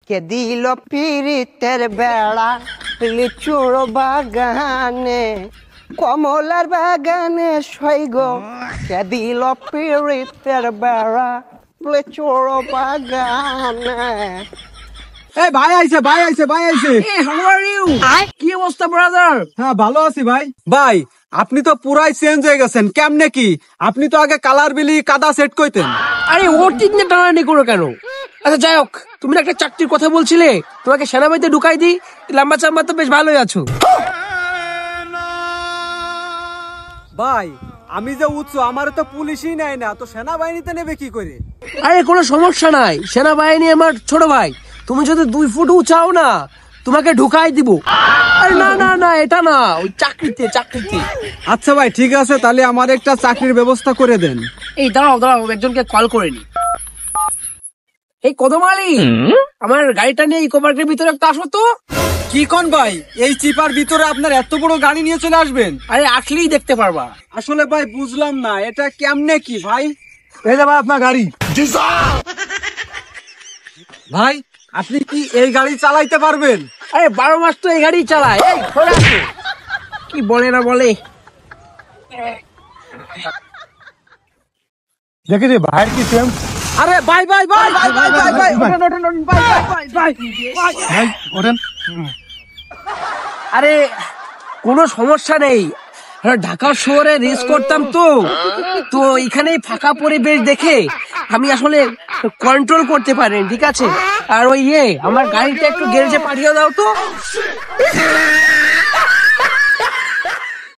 কে দিল পিরিতের বেড়া লিচুর বাগানে কমলার বাগানে সৈগ কে দিল পিরিতের বেড়া লিচুর বাগানে। এই ভাই আইছে ভাই আইছে ভাই আইছে। How are you? কি অবস্থা ব্রাদার? হ্যাঁ ভালো আছি ভাই। ভাই আপনি তো পুরাই চেঞ্জ হয়ে গেছেন, কেমনে কি? আপনি তো আগে কালার বিলি কাদা সেট কইতেন। আরে ওর ঠিক না টানাটানি করো কেন? আচ্ছা যাই হোক, তুমি একটা চাকরির কথা বলছিলে, তোমাকে সেনাবাহিনীতে ঢুকাই দিই। লম্বা চাম্বা তো বেশ ভালোই আছো। ভাই আমি যে উৎস আমার তো পুলিশই নেয় না, তো সেনাবাহিনীতে নেবে কি করে? আরে কোনো সমস্যা নাই, সেনাবাহিনী আমার ছোট ভাই। তুমি যদি 2 ফুট উঁচাও না, তোমাকে ঢুকাই দিব। আরে না না না, এটা না, ওই চাকরিতে চাকরিতে। আচ্ছা ভাই ঠিক আছে, তাহলে আমার একটা চাকরির ব্যবস্থা করে দেন। এই দাঁড়াও দাঁড়াও, একজনকে কল করে নি। এই কদম আলী, আমার গাড়িটা নিয়ে ইকো পার্কের ভিতরে একটা আসো তো। কি কোন ভাই, এই চিপার ভিতরে আপনার এত বড় গাড়ি নিয়ে চলে আসবেন? আরে আসলেই দেখতে পারবা। আসলে ভাই বুঝলাম না এটা কেমনে কি ভাই। এই যে ভাই আপনার গাড়ি। ভাই আপনি কি এই গাড়ি চালাইতে পারবেন? আরে 12 মাস তো এই গাড়ি চালায়। এই সরে আসো। কি বলে না বলে। দেখে যে ভাইয়ের কি সেম। আরে ভাই ভাই ভাই ভাই ভাই ভাই ভাই ওঠেন ওঠেন ওঠেন ভাই ভাই ভাই ভাই ওঠেন। আরে কোনো সমস্যা নেই, ঢাকা শহরে রেস করতাম তো তো এখানে ফাঁকা পরিবেশ দেখে আমি আসলে কন্ট্রোল করতে পারেন, ঠিক আছে? আর ওই আমার গাড়িটা একটু গ্যারেজে পাঠিয়ে দাও তো।